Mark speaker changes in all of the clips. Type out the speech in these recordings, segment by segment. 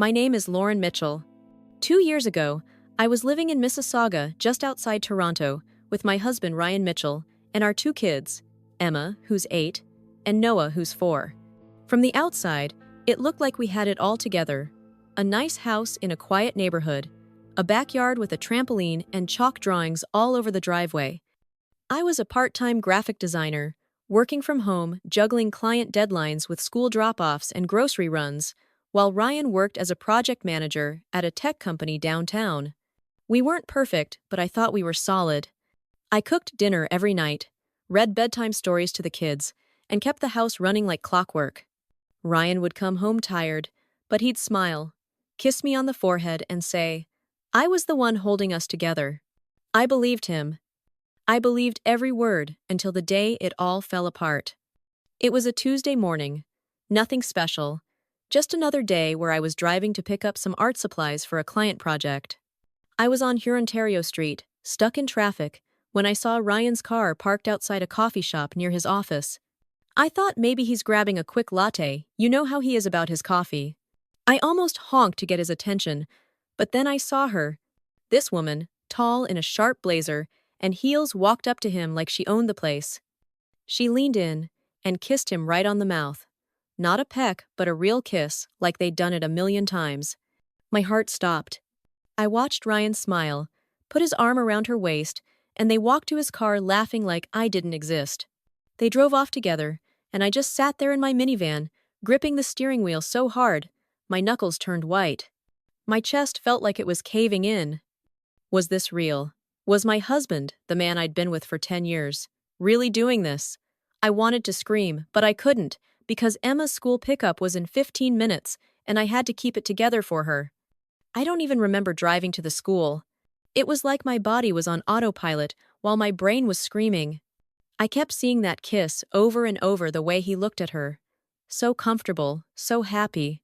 Speaker 1: My name is Lauren Mitchell. 2 years ago, I was living in Mississauga, just outside Toronto, with my husband Ryan Mitchell and our two kids, Emma, who's 8, and Noah, who's 4. From the outside, it looked like we had it all together. A nice house in a quiet neighborhood, a backyard with a trampoline and chalk drawings all over the driveway. I was a part-time graphic designer, working from home, juggling client deadlines with school drop-offs and grocery runs, while Ryan worked as a project manager at a tech company downtown. We weren't perfect, but I thought we were solid. I cooked dinner every night, read bedtime stories to the kids, and kept the house running like clockwork. Ryan would come home tired, but he'd smile, kiss me on the forehead, and say, I was the one holding us together. I believed him. I believed every word until the day it all fell apart. It was a Tuesday morning. Nothing special. Just another day where I was driving to pick up some art supplies for a client project. I was on Ontario Street, stuck in traffic, when I saw Ryan's car parked outside a coffee shop near his office. I thought maybe he's grabbing a quick latte. You know how he is about his coffee. I almost honked to get his attention, but then I saw her. This woman, tall in a sharp blazer and heels, walked up to him like she owned the place. She leaned in and kissed him right on the mouth. Not a peck, but a real kiss, like they'd done it a million times. My heart stopped. I watched Ryan smile, put his arm around her waist, and they walked to his car laughing like I didn't exist. They drove off together, and I just sat there in my minivan, gripping the steering wheel so hard, my knuckles turned white. My chest felt like it was caving in. Was this real? Was my husband, the man I'd been with for 10 years, really doing this? I wanted to scream, but I couldn't, because Emma's school pickup was in 15 minutes, and I had to keep it together for her. I don't even remember driving to the school. It was like my body was on autopilot while my brain was screaming. I kept seeing that kiss over and over, the way he looked at her. So comfortable, so happy.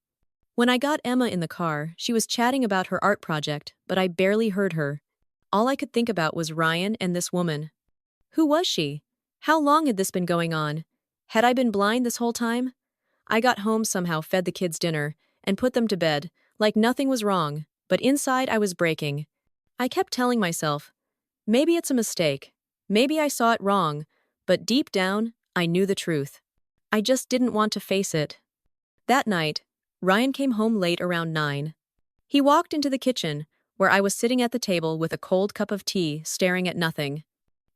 Speaker 1: When I got Emma in the car, she was chatting about her art project, but I barely heard her. All I could think about was Ryan and this woman. Who was she? How long had this been going on? Had I been blind this whole time? I got home somehow, fed the kids dinner, and put them to bed, like nothing was wrong, but inside I was breaking. I kept telling myself, maybe it's a mistake, maybe I saw it wrong, but deep down, I knew the truth. I just didn't want to face it. That night, Ryan came home late, around 9. He walked into the kitchen, where I was sitting at the table with a cold cup of tea, staring at nothing.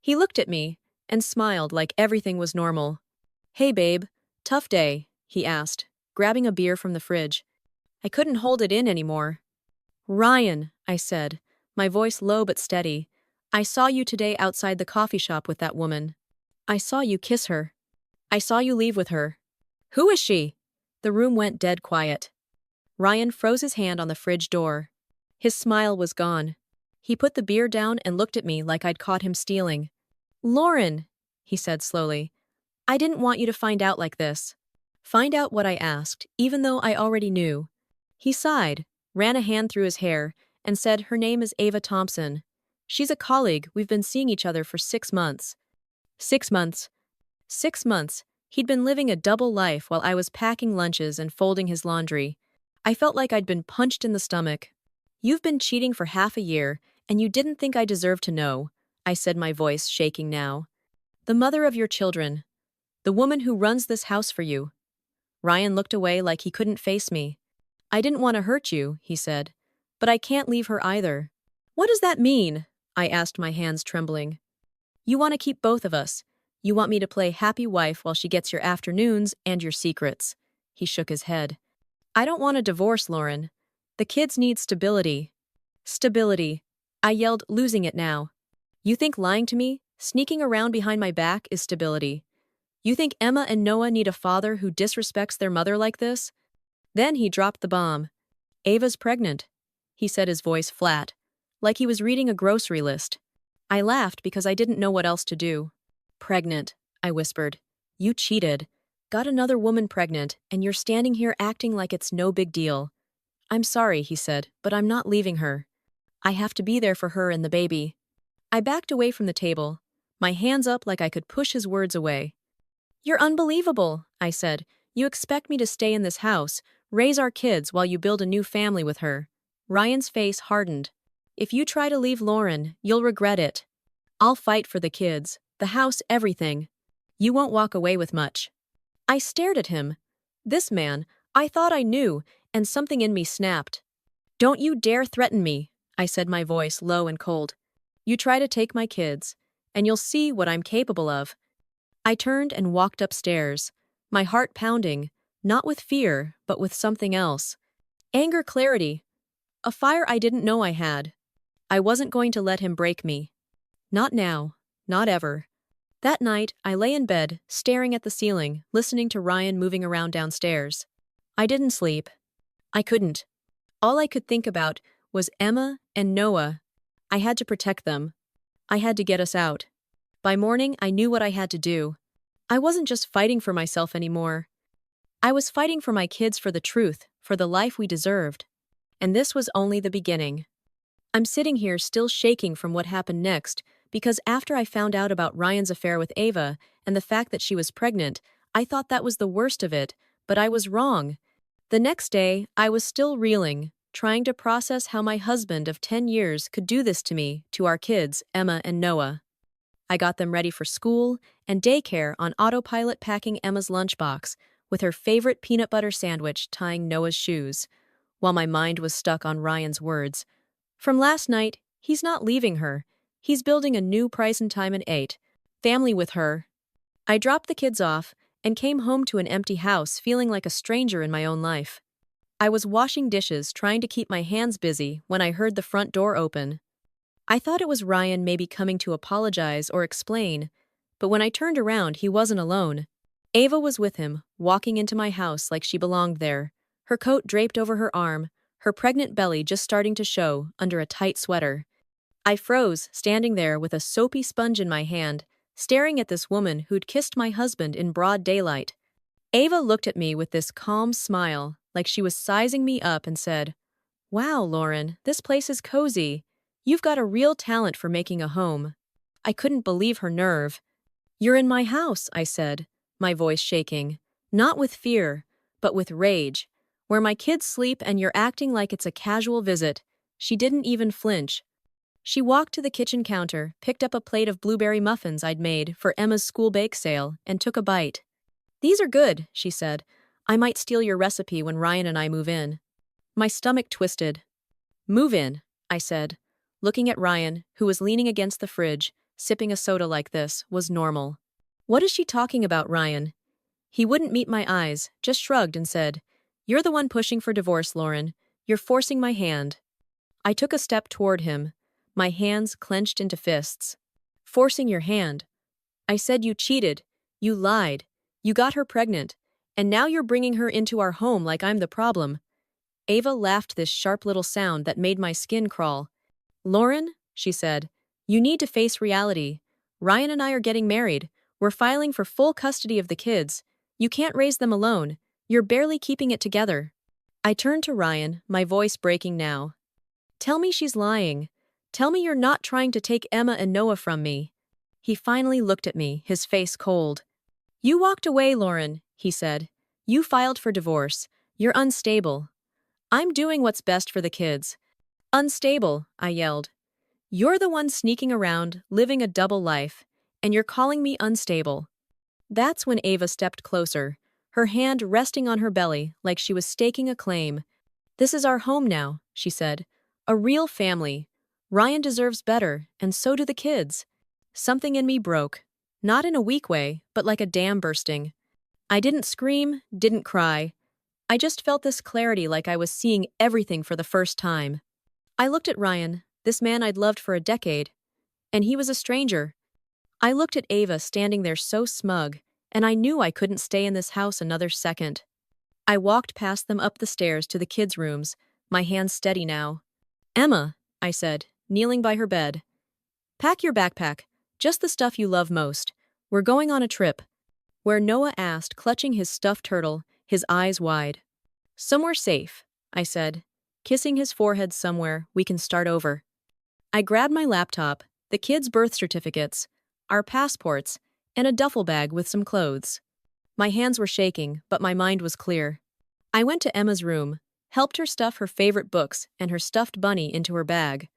Speaker 1: He looked at me and smiled like everything was normal. Hey babe, tough day, he asked, grabbing a beer from the fridge. I couldn't hold it in anymore. Ryan, I said, my voice low but steady, I saw you today outside the coffee shop with that woman. I saw you kiss her. I saw you leave with her. Who is she? The room went dead quiet. Ryan froze his hand on the fridge door. His smile was gone. He put the beer down and looked at me like I'd caught him stealing. Lauren, he said slowly, I didn't want you to find out like this. Find out what I asked, even though I already knew. He sighed, ran a hand through his hair, and said her name is Ava Thompson. She's a colleague. We've been seeing each other for 6 months. 6 months. 6 months. He'd been living a double life while I was packing lunches and folding his laundry. I felt like I'd been punched in the stomach. You've been cheating for half a year, and you didn't think I deserved to know, I said, my voice shaking now. The mother of your children. The woman who runs this house for you. Ryan looked away like he couldn't face me. I didn't want to hurt you, he said, but I can't leave her either. What does that mean? I asked, my hands trembling. You want to keep both of us. You want me to play happy wife while she gets your afternoons and your secrets. He shook his head. I don't want a divorce, Lauren. The kids need stability. Stability. I yelled, losing it now. You think lying to me, sneaking around behind my back, is stability? You think Emma and Noah need a father who disrespects their mother like this? Then he dropped the bomb. Ava's pregnant, he said, his voice flat, like he was reading a grocery list. I laughed because I didn't know what else to do. Pregnant, I whispered. You cheated. Got another woman pregnant, and you're standing here acting like it's no big deal. I'm sorry, he said, but I'm not leaving her. I have to be there for her and the baby. I backed away from the table, my hands up like I could push his words away. You're unbelievable, I said. You expect me to stay in this house, Raise our kids while you build a new family with her. Ryan's face hardened. If you try to leave Lauren, you'll regret it. I'll fight for the kids, the house, everything. You won't walk away with much. I stared at him. This man, I thought I knew, and something in me snapped. Don't you dare threaten me, I said, my voice low and cold. You try to take my kids, and you'll see what I'm capable of. I turned and walked upstairs, my heart pounding, not with fear, but with something else. Anger, clarity. A fire I didn't know I had. I wasn't going to let him break me. Not now, not ever. That night, I lay in bed, staring at the ceiling, listening to Ryan moving around downstairs. I didn't sleep. I couldn't. All I could think about was Emma and Noah. I had to protect them. I had to get us out. By morning, I knew what I had to do. I wasn't just fighting for myself anymore. I was fighting for my kids, for the truth, for the life we deserved. And this was only the beginning. I'm sitting here still shaking from what happened next, because after I found out about Ryan's affair with Ava and the fact that she was pregnant, I thought that was the worst of it, but I was wrong. The next day, I was still reeling, trying to process how my husband of 10 years could do this to me, to our kids, Emma and Noah. I got them ready for school and daycare on autopilot, packing Emma's lunchbox with her favorite peanut butter sandwich, tying Noah's shoes, while my mind was stuck on Ryan's words. From last night, he's not leaving her. He's building a new price and time and 8. Family with her. I dropped the kids off and came home to an empty house, feeling like a stranger in my own life. I was washing dishes, trying to keep my hands busy, when I heard the front door open. I thought it was Ryan, maybe coming to apologize or explain, but when I turned around, he wasn't alone. Ava was with him, walking into my house like she belonged there, her coat draped over her arm, her pregnant belly just starting to show under a tight sweater. I froze, standing there with a soapy sponge in my hand, staring at this woman who'd kissed my husband in broad daylight. Ava looked at me with this calm smile, like she was sizing me up, and said, "Wow, Lauren, this place is cozy. You've got a real talent for making a home." I couldn't believe her nerve. "You're in my house," I said, my voice shaking, not with fear, but with rage, "where my kids sleep, and you're acting like it's a casual visit." She didn't even flinch. She walked to the kitchen counter, picked up a plate of blueberry muffins I'd made for Emma's school bake sale, and took a bite. "These are good," she said. "I might steal your recipe when Ryan and I move in." My stomach twisted. "Move in," I said. Looking at Ryan, who was leaning against the fridge, sipping a soda like this, was normal. "What is she talking about, Ryan?" He wouldn't meet my eyes, just shrugged and said, "You're the one pushing for divorce, Lauren. You're forcing my hand." I took a step toward him, my hands clenched into fists. "Forcing your hand?" I said. "You cheated. You lied. You got her pregnant. And now you're bringing her into our home like I'm the problem." Ava laughed, this sharp little sound that made my skin crawl. "Lauren," she said, "you need to face reality. Ryan and I are getting married. We're filing for full custody of the kids. You can't raise them alone. You're barely keeping it together." I turned to Ryan, my voice breaking now. "Tell me she's lying. Tell me you're not trying to take Emma and Noah from me." He finally looked at me, his face cold. "You walked away, Lauren," he said. "You filed for divorce. You're unstable." "I'm doing what's best for the kids." "Unstable," I yelled. "You're the one sneaking around, living a double life, and you're calling me unstable." That's when Ava stepped closer, her hand resting on her belly like she was staking a claim. "This is our home now," she said. "A real family. Ryan deserves better, and so do the kids." Something in me broke. Not in a weak way, but like a dam bursting. I didn't scream, didn't cry. I just felt this clarity, like I was seeing everything for the first time. I looked at Ryan, this man I'd loved for a decade, and he was a stranger. I looked at Ava standing there so smug, and I knew I couldn't stay in this house another second. I walked past them up the stairs to the kids' rooms, my hands steady now. "Emma," I said, kneeling by her bed. "Pack your backpack, just the stuff you love most. We're going on a trip." "Where?" Noah asked, clutching his stuffed turtle, his eyes wide. "Somewhere safe," I said, kissing his forehead. "Somewhere we can start over." I grabbed my laptop, the kids' birth certificates, our passports, and a duffel bag with some clothes. My hands were shaking, but my mind was clear. I went to Emma's room, helped her stuff her favorite books and her stuffed bunny into her bag.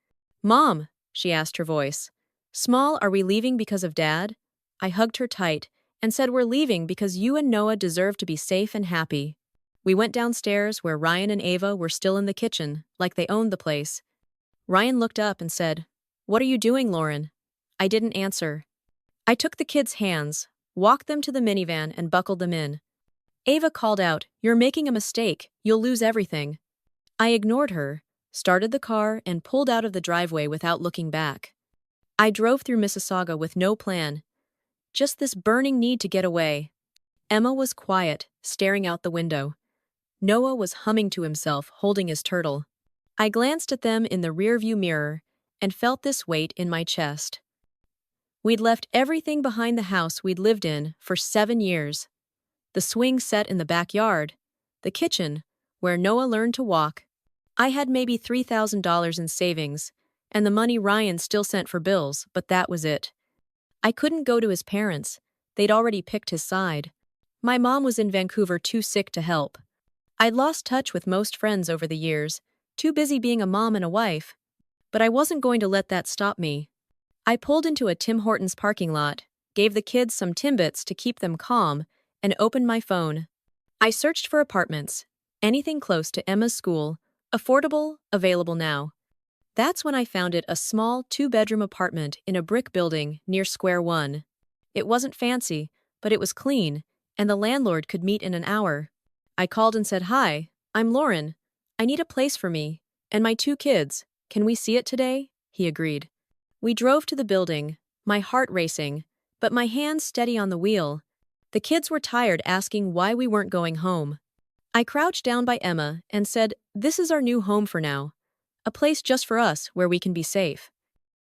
Speaker 1: "Mom," she asked, her voice. "Small, are we leaving because of Dad?" I hugged her tight and said, "We're leaving because you and Noah deserve to be safe and happy." We went downstairs where Ryan and Ava were still in the kitchen, like they owned the place. Ryan looked up and said, "What are you doing, Lauren?" I didn't answer. I took the kids' hands, walked them to the minivan and buckled them in. Ava called out, "You're making a mistake. You'll lose everything." I ignored her, started the car, and pulled out of the driveway without looking back. I drove through Mississauga with no plan, just this burning need to get away. Emma was quiet, staring out the window. Noah was humming to himself, holding his turtle. I glanced at them in the rearview mirror and felt this weight in my chest. We'd left everything behind the house we'd lived in for 7 years. The swing set in the backyard, the kitchen, where Noah learned to walk. I had maybe $3,000 in savings, and the money Ryan still sent for bills, but that was it. I couldn't go to his parents. They'd already picked his side. My mom was in Vancouver, too sick to help. I'd lost touch with most friends over the years, too busy being a mom and a wife. But I wasn't going to let that stop me. I pulled into a Tim Hortons parking lot, gave the kids some Timbits to keep them calm, and opened my phone. I searched for apartments, anything close to Emma's school, affordable, available now. That's when I found it, a small 2-bedroom apartment in a brick building near Square One. It wasn't fancy, but it was clean, and the landlord could meet in an hour. I called and said, "Hi, I'm Lauren. I need a place for me and my 2 kids. Can we see it today?" He agreed. We drove to the building, my heart racing, but my hands steady on the wheel. The kids were tired, asking why we weren't going home. I crouched down by Emma and said, "This is our new home for now. A place just for us where we can be safe."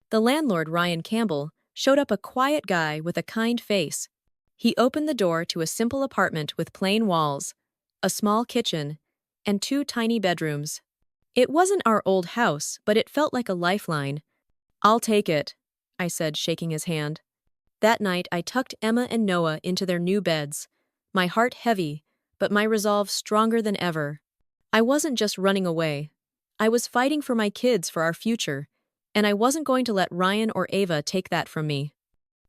Speaker 1: The landlord, Ryan Campbell, showed up, a quiet guy with a kind face. He opened the door to a simple apartment with plain walls, a small kitchen, and 2 tiny bedrooms. It wasn't our old house, but it felt like a lifeline. "I'll take it," I said, shaking his hand. That night, I tucked Emma and Noah into their new beds, my heart heavy, but my resolve stronger than ever. I wasn't just running away. I was fighting for my kids, for our future, and I wasn't going to let Ryan or Ava take that from me.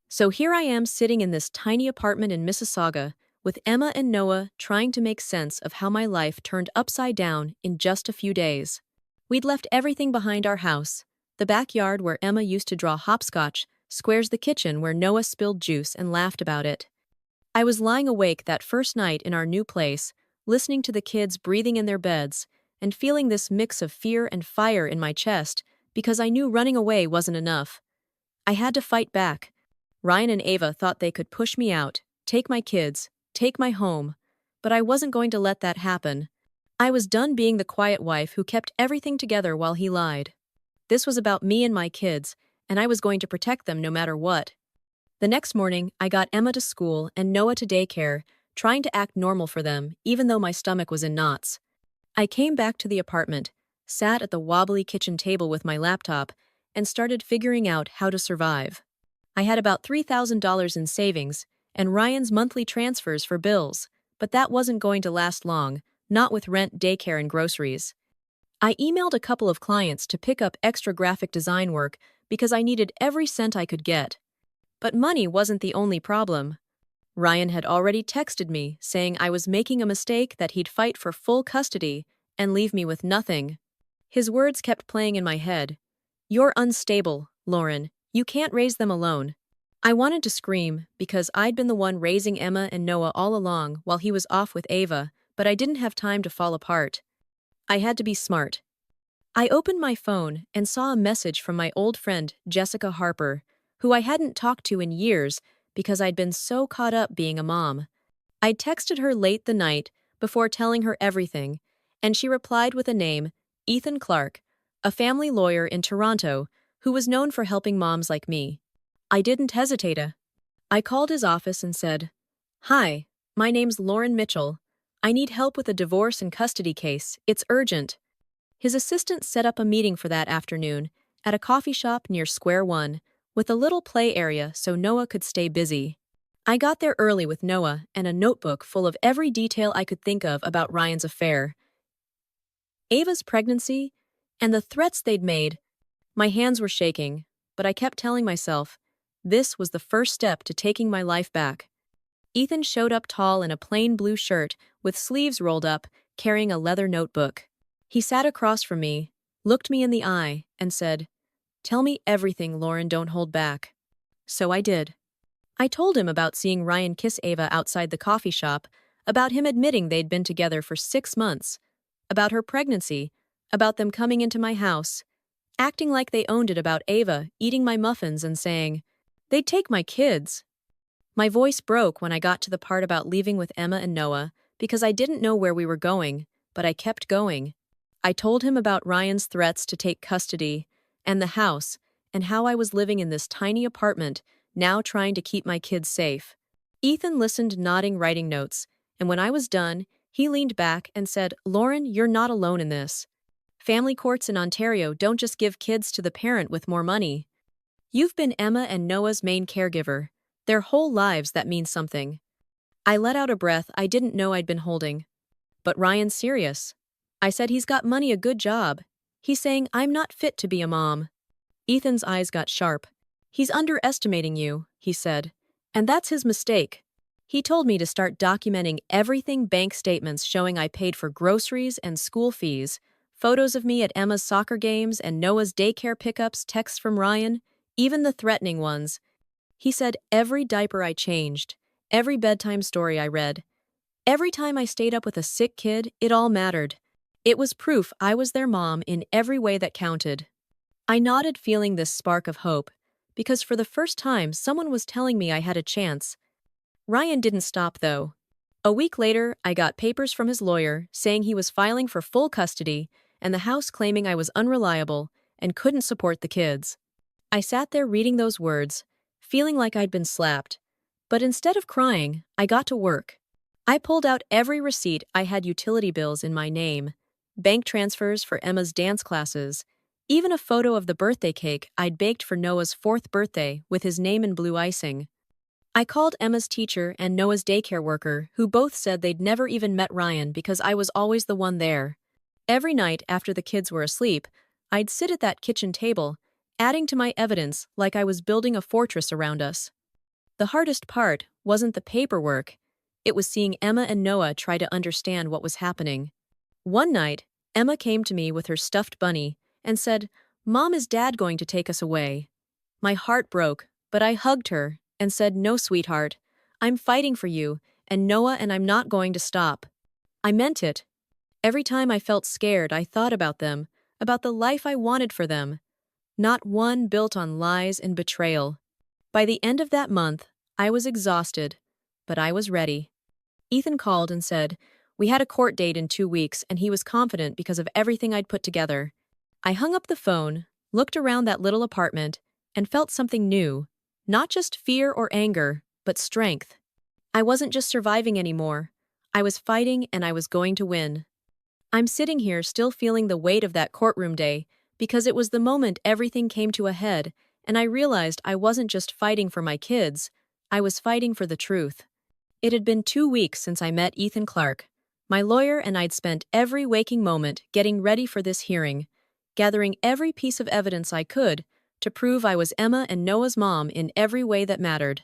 Speaker 1: So here I am, sitting in this tiny apartment in Mississauga, with Emma and Noah, trying to make sense of how my life turned upside down in just a few days. We'd left everything behind: our house, the backyard where Emma used to draw hopscotch, Square's the kitchen where Noah spilled juice and laughed about it. I was lying awake that first night in our new place, listening to the kids breathing in their beds, and feeling this mix of fear and fire in my chest, because I knew running away wasn't enough. I had to fight back. Ryan and Ava thought they could push me out, take my kids, take my home, but I wasn't going to let that happen. I was done being the quiet wife who kept everything together while he lied. This was about me and my kids, and I was going to protect them no matter what. The next morning, I got Emma to school and Noah to daycare, trying to act normal for them, even though my stomach was in knots. I came back to the apartment, sat at the wobbly kitchen table with my laptop, and started figuring out how to survive. I had about $3,000 in savings, and Ryan's monthly transfers for bills, but that wasn't going to last long, not with rent, daycare, and groceries. I emailed a couple of clients to pick up extra graphic design work because I needed every cent I could get. But money wasn't the only problem. Ryan had already texted me saying I was making a mistake, that he'd fight for full custody and leave me with nothing. His words kept playing in my head. "You're unstable, Lauren. You can't raise them alone." I wanted to scream because I'd been the one raising Emma and Noah all along while he was off with Ava, but I didn't have time to fall apart. I had to be smart. I opened my phone and saw a message from my old friend Jessica Harper, who I hadn't talked to in years because I'd been so caught up being a mom. I'd texted her late the night before telling her everything, and she replied with a name, Ethan Clark, a family lawyer in Toronto who was known for helping moms like me. I didn't hesitate. I called his office and said, "Hi, my name's Lauren Mitchell. I need help with a divorce and custody case. It's urgent." His assistant set up a meeting for that afternoon at a coffee shop near Square One, with a little play area so Noah could stay busy. I got there early with Noah and a notebook full of every detail I could think of about Ryan's affair, Ava's pregnancy, and the threats they'd made. My hands were shaking, but I kept telling myself, this was the first step to taking my life back. Ethan showed up tall in a plain blue shirt with sleeves rolled up, carrying a leather notebook. He sat across from me, looked me in the eye, and said, "Tell me everything, Lauren, don't hold back." So I did. I told him about seeing Ryan kiss Ava outside the coffee shop, about him admitting they'd been together for 6 months, about her pregnancy, about them coming into my house, acting like they owned it, about Ava eating my muffins and saying, "They'd take my kids." My voice broke when I got to the part about leaving with Emma and Noah because I didn't know where we were going, but I kept going. I told him about Ryan's threats to take custody and the house and how I was living in this tiny apartment, now trying to keep my kids safe. Ethan listened, nodding, writing notes, and when I was done, he leaned back and said, "Lauren, you're not alone in this. Family courts in Ontario don't just give kids to the parent with more money. You've been Emma and Noah's main caregiver. Their whole lives that means something." I let out a breath I didn't know I'd been holding. "But Ryan's serious." I said, "He's got money, a good job. He's saying I'm not fit to be a mom." Ethan's eyes got sharp. "He's underestimating you," he said. "And that's his mistake." He told me to start documenting everything, bank statements showing I paid for groceries and school fees, photos of me at Emma's soccer games and Noah's daycare pickups, texts from Ryan, even the threatening ones. He said every diaper I changed, every bedtime story I read, every time I stayed up with a sick kid, it all mattered. It was proof I was their mom in every way that counted. I nodded, feeling this spark of hope, because for the first time someone was telling me I had a chance. Ryan didn't stop, though. A week later, I got papers from his lawyer saying he was filing for full custody and the house claiming I was unreliable and couldn't support the kids. I sat there reading those words, feeling like I'd been slapped. But instead of crying, I got to work. I pulled out every receipt. I had utility bills in my name, bank transfers for Emma's dance classes, even a photo of the birthday cake I'd baked for Noah's 4th birthday with his name in blue icing. I called Emma's teacher and Noah's daycare worker, who both said they'd never even met Ryan because I was always the one there. Every night after the kids were asleep, I'd sit at that kitchen table, adding to my evidence like I was building a fortress around us. The hardest part wasn't the paperwork, it was seeing Emma and Noah try to understand what was happening. One night, Emma came to me with her stuffed bunny and said, "Mom, is Dad going to take us away?" My heart broke, but I hugged her and said, "No, sweetheart, I'm fighting for you and Noah, and I'm not going to stop." I meant it. Every time I felt scared, I thought about them, about the life I wanted for them. Not one built on lies and betrayal. By the end of that month, I was exhausted, but I was ready. Ethan called and said, we had a court date in 2 weeks, and he was confident because of everything I'd put together. I hung up the phone, looked around that little apartment, and felt something new. Not just fear or anger, but strength. I wasn't just surviving anymore. I was fighting, and I was going to win. I'm sitting here still feeling the weight of that courtroom day, because it was the moment everything came to a head, and I realized I wasn't just fighting for my kids, I was fighting for the truth. It had been 2 weeks since I met Ethan Clark, my lawyer, and I'd spent every waking moment getting ready for this hearing, gathering every piece of evidence I could to prove I was Emma and Noah's mom in every way that mattered.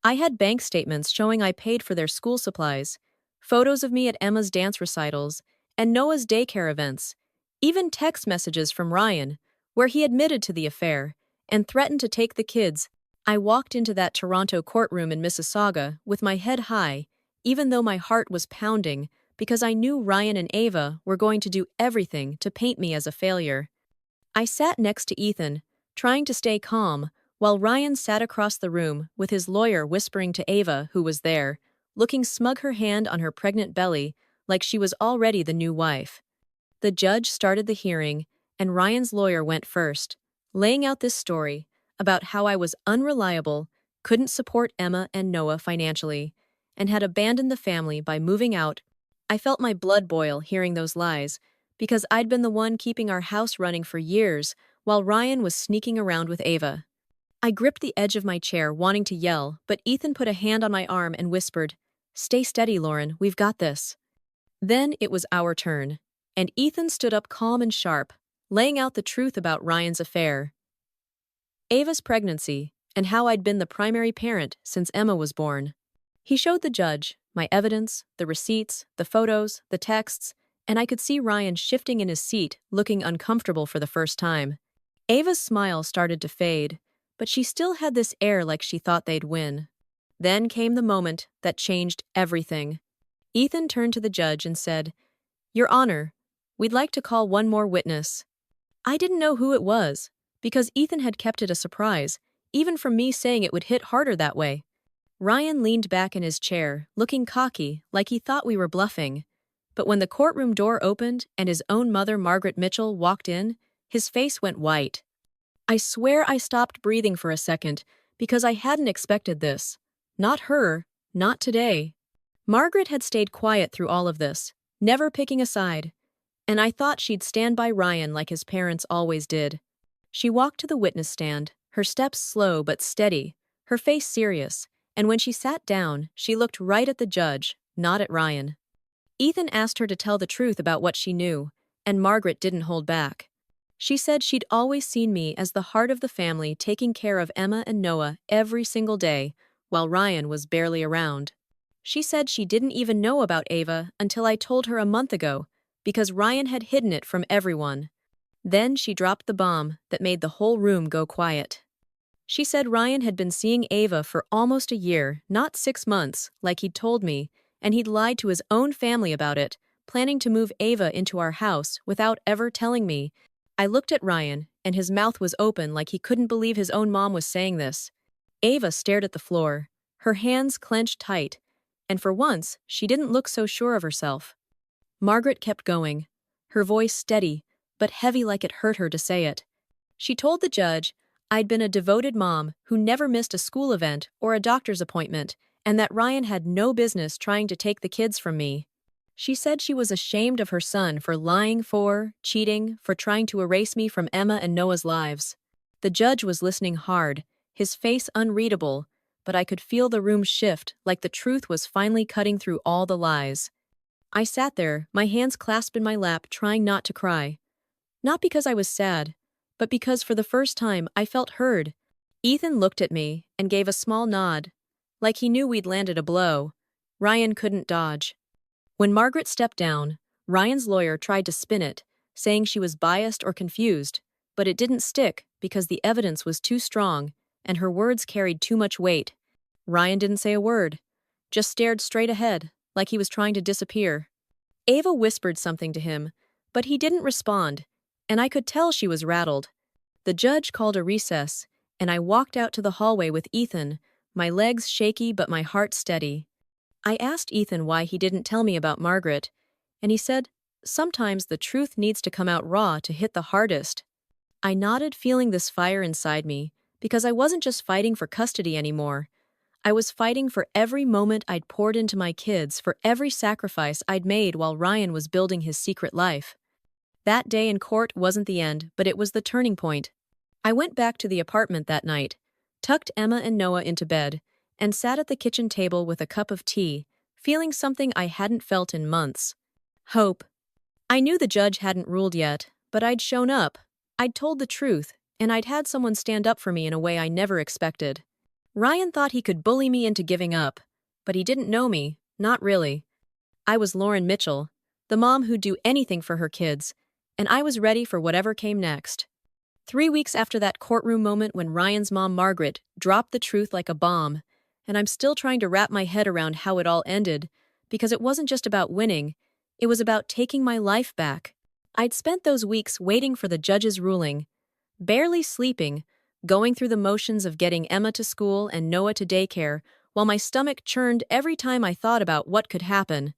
Speaker 1: I had bank statements showing I paid for their school supplies, photos of me at Emma's dance recitals, and Noah's daycare events, even text messages from Ryan, where he admitted to the affair and threatened to take the kids. I walked into that Toronto courtroom in Mississauga with my head high, even though my heart was pounding, because I knew Ryan and Ava were going to do everything to paint me as a failure. I sat next to Ethan, trying to stay calm, while Ryan sat across the room with his lawyer whispering to Ava, who was there, looking smug, her hand on her pregnant belly, like she was already the new wife. The judge started the hearing, and Ryan's lawyer went first, laying out this story about how I was unreliable, couldn't support Emma and Noah financially, and had abandoned the family by moving out. I felt my blood boil hearing those lies, because I'd been the one keeping our house running for years while Ryan was sneaking around with Ava. I gripped the edge of my chair, wanting to yell, but Ethan put a hand on my arm and whispered, "Stay steady, Lauren, we've got this." Then it was our turn, and Ethan stood up calm and sharp, laying out the truth about Ryan's affair, Ava's pregnancy, and how I'd been the primary parent since Emma was born. He showed the judge my evidence, the receipts, the photos, the texts, and I could see Ryan shifting in his seat, looking uncomfortable for the first time. Ava's smile started to fade, but she still had this air like she thought they'd win. Then came the moment that changed everything. Ethan turned to the judge and said, "Your Honor, we'd like to call one more witness." I didn't know who it was, because Ethan had kept it a surprise, even from me saying it would hit harder that way. Ryan leaned back in his chair, looking cocky, like he thought we were bluffing. But when the courtroom door opened and his own mother, Margaret Mitchell, walked in, his face went white. I swear I stopped breathing for a second, because I hadn't expected this. Not her, not today. Margaret had stayed quiet through all of this, never picking a side. And I thought she'd stand by Ryan like his parents always did. She walked to the witness stand, her steps slow but steady, her face serious, and when she sat down, she looked right at the judge, not at Ryan. Ethan asked her to tell the truth about what she knew, and Margaret didn't hold back. She said she'd always seen me as the heart of the family, taking care of Emma and Noah every single day, while Ryan was barely around. She said she didn't even know about Ava until I told her a month ago, because Ryan had hidden it from everyone. Then she dropped the bomb that made the whole room go quiet. She said Ryan had been seeing Ava for almost a year, not 6 months, like he'd told me, and he'd lied to his own family about it, planning to move Ava into our house without ever telling me. I looked at Ryan, and his mouth was open like he couldn't believe his own mom was saying this. Ava stared at the floor, her hands clenched tight, and for once, she didn't look so sure of herself. Margaret kept going, her voice steady, but heavy like it hurt her to say it. She told the judge I'd been a devoted mom who never missed a school event or a doctor's appointment, and that Ryan had no business trying to take the kids from me. She said she was ashamed of her son for lying, for cheating, for trying to erase me from Emma and Noah's lives. The judge was listening hard, his face unreadable, but I could feel the room shift like the truth was finally cutting through all the lies. I sat there, my hands clasped in my lap, trying not to cry. Not because I was sad, but because for the first time I felt heard. Ethan looked at me and gave a small nod, like he knew we'd landed a blow Ryan couldn't dodge. When Margaret stepped down, Ryan's lawyer tried to spin it, saying she was biased or confused, but it didn't stick because the evidence was too strong and her words carried too much weight. Ryan didn't say a word, just stared straight ahead, like he was trying to disappear. Ava whispered something to him, but he didn't respond, and I could tell she was rattled. The judge called a recess, and I walked out to the hallway with Ethan, my legs shaky but my heart steady. I asked Ethan why he didn't tell me about Margaret, and he said, "Sometimes the truth needs to come out raw to hit the hardest." I nodded, feeling this fire inside me, because I wasn't just fighting for custody anymore. I was fighting for every moment I'd poured into my kids, for every sacrifice I'd made while Ryan was building his secret life. That day in court wasn't the end, but it was the turning point. I went back to the apartment that night, tucked Emma and Noah into bed, and sat at the kitchen table with a cup of tea, feeling something I hadn't felt in months. Hope. I knew the judge hadn't ruled yet, but I'd shown up. I'd told the truth, and I'd had someone stand up for me in a way I never expected. Ryan thought he could bully me into giving up, but he didn't know me, not really. I was Lauren Mitchell, the mom who'd do anything for her kids, and I was ready for whatever came next. 3 weeks after that courtroom moment when Ryan's mom, Margaret, dropped the truth like a bomb, and I'm still trying to wrap my head around how it all ended, because it wasn't just about winning, it was about taking my life back. I'd spent those weeks waiting for the judge's ruling, barely sleeping, going through the motions of getting Emma to school and Noah to daycare, while my stomach churned every time I thought about what could happen.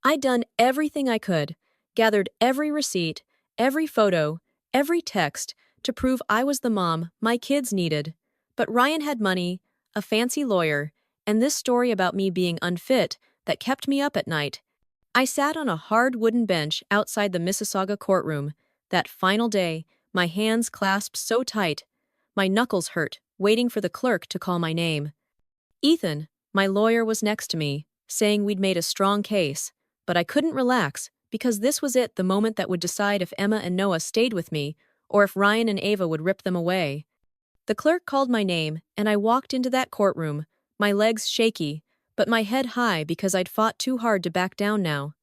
Speaker 1: I'd done everything I could, gathered every receipt, every photo, every text, to prove I was the mom my kids needed. But Ryan had money, a fancy lawyer, and this story about me being unfit that kept me up at night. I sat on a hard wooden bench outside the Mississauga courtroom, that final day, my hands clasped so tight, my knuckles hurt, waiting for the clerk to call my name. Ethan, my lawyer, was next to me, saying we'd made a strong case, but I couldn't relax because this was the moment that would decide if Emma and Noah stayed with me or if Ryan and Ava would rip them away. The clerk called my name, and I walked into that courtroom, my legs shaky, but my head high because I'd fought too hard to back down now.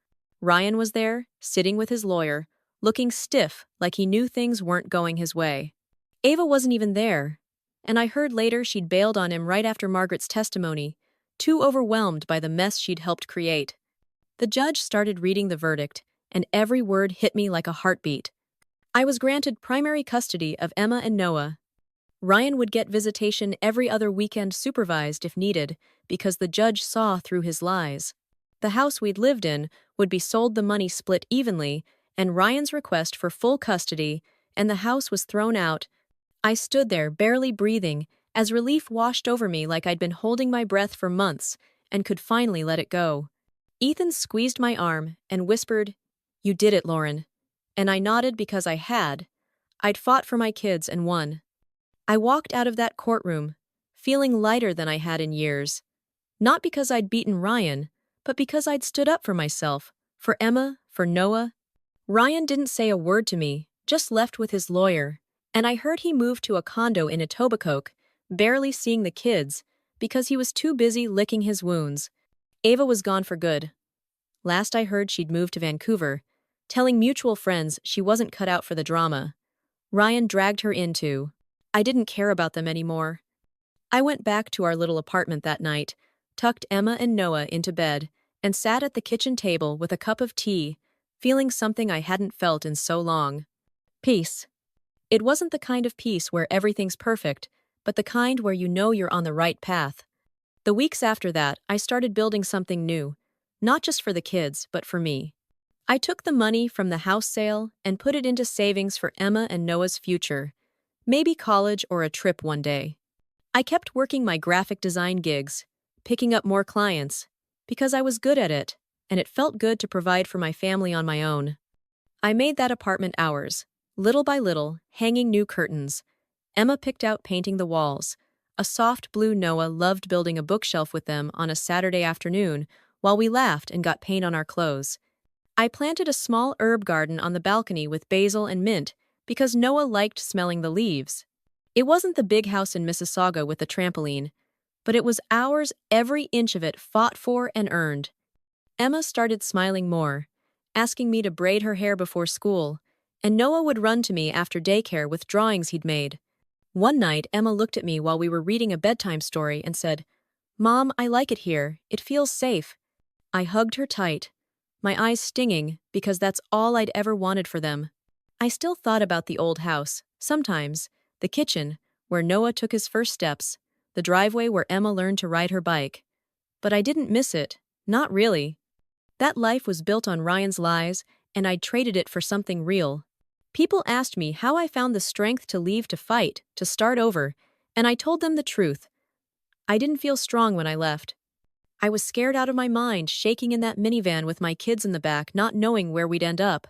Speaker 1: Ryan was there, sitting with his lawyer, looking stiff like he knew things weren't going his way. Ava wasn't even there, and I heard later she'd bailed on him right after Margaret's testimony, too overwhelmed by the mess she'd helped create. The judge started reading the verdict, and every word hit me like a heartbeat. I was granted primary custody of Emma and Noah. Ryan would get visitation every other weekend, supervised if needed, because the judge saw through his lies. The house we'd lived in would be sold, the money split evenly, and Ryan's request for full custody, and the house was thrown out. I stood there, barely breathing, as relief washed over me like I'd been holding my breath for months and could finally let it go. Ethan squeezed my arm and whispered, "You did it, Lauren." And I nodded because I had. I'd fought for my kids and won. I walked out of that courtroom, feeling lighter than I had in years. Not because I'd beaten Ryan, but because I'd stood up for myself, for Emma, for Noah. Ryan didn't say a word to me, just left with his lawyer, and I heard he moved to a condo in Etobicoke, barely seeing the kids, because he was too busy licking his wounds. Ava was gone for good. Last I heard, she'd moved to Vancouver, telling mutual friends she wasn't cut out for the drama. Ryan dragged her in too. I didn't care about them anymore. I went back to our little apartment that night, tucked Emma and Noah into bed, and sat at the kitchen table with a cup of tea, feeling something I hadn't felt in so long. Peace. It wasn't the kind of peace where everything's perfect, but the kind where you know you're on the right path. The weeks after that, I started building something new, not just for the kids, but for me. I took the money from the house sale and put it into savings for Emma and Noah's future. Maybe college or a trip one day. I kept working my graphic design gigs, picking up more clients, because I was good at it, and it felt good to provide for my family on my own. I made that apartment ours, little by little, hanging new curtains. Emma picked out painting the walls. A soft blue. Noah loved building a bookshelf with them on a Saturday afternoon, while we laughed and got paint on our clothes. I planted a small herb garden on the balcony with basil and mint, because Noah liked smelling the leaves. It wasn't the big house in Mississauga with the trampoline, but it was ours, every inch of it fought for and earned. Emma started smiling more, asking me to braid her hair before school, and Noah would run to me after daycare with drawings he'd made. One night, Emma looked at me while we were reading a bedtime story and said, "Mom, I like it here. It feels safe." I hugged her tight, my eyes stinging because that's all I'd ever wanted for them. I still thought about the old house, sometimes, the kitchen, where Noah took his first steps, the driveway where Emma learned to ride her bike. But I didn't miss it, not really. That life was built on Ryan's lies, and I'd traded it for something real. People asked me how I found the strength to leave, to fight, to start over, and I told them the truth. I didn't feel strong when I left. I was scared out of my mind, shaking in that minivan with my kids in the back, not knowing where we'd end up.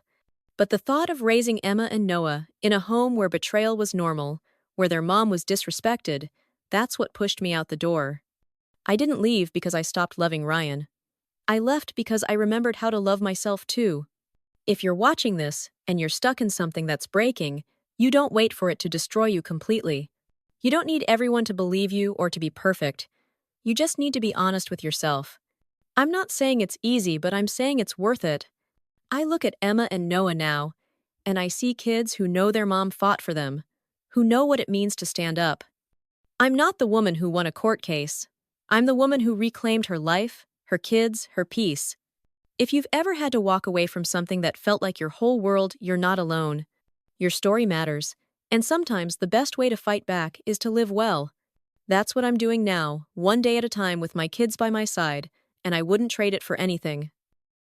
Speaker 1: But the thought of raising Emma and Noah in a home where betrayal was normal, where their mom was disrespected, that's what pushed me out the door. I didn't leave because I stopped loving Ryan. I left because I remembered how to love myself too. If you're watching this and you're stuck in something that's breaking, you don't wait for it to destroy you completely. You don't need everyone to believe you or to be perfect. You just need to be honest with yourself. I'm not saying it's easy, but I'm saying it's worth it. I look at Emma and Noah now, and I see kids who know their mom fought for them, who know what it means to stand up. I'm not the woman who won a court case. I'm the woman who reclaimed her life, her kids, her peace. If you've ever had to walk away from something that felt like your whole world, you're not alone. Your story matters, and sometimes the best way to fight back is to live well. That's what I'm doing now, one day at a time with my kids by my side, and I wouldn't trade it for anything.